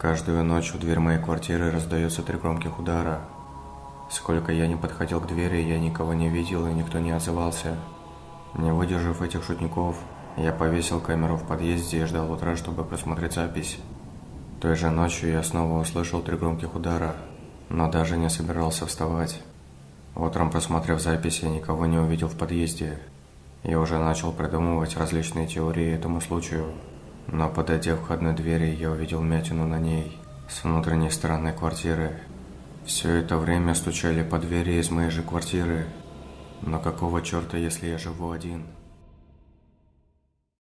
Каждую ночь в дверь моей квартиры раздается 3 громких удара. Сколько я не подходил к двери, я никого не видел и никто не отзывался. Не выдержав этих шутников, я повесил камеру в подъезде и ждал утра, чтобы просмотреть запись. Той же ночью я снова услышал 3 громких удара, но даже не собирался вставать. Утром, просмотрев запись, я никого не увидел в подъезде. Я уже начал придумывать различные теории этому случаю, но подойдя к входной двери, я увидел вмятину на ней с внутренней стороны квартиры. Все это время стучали по двери из моей же квартиры. Но какого черта, если я живу один?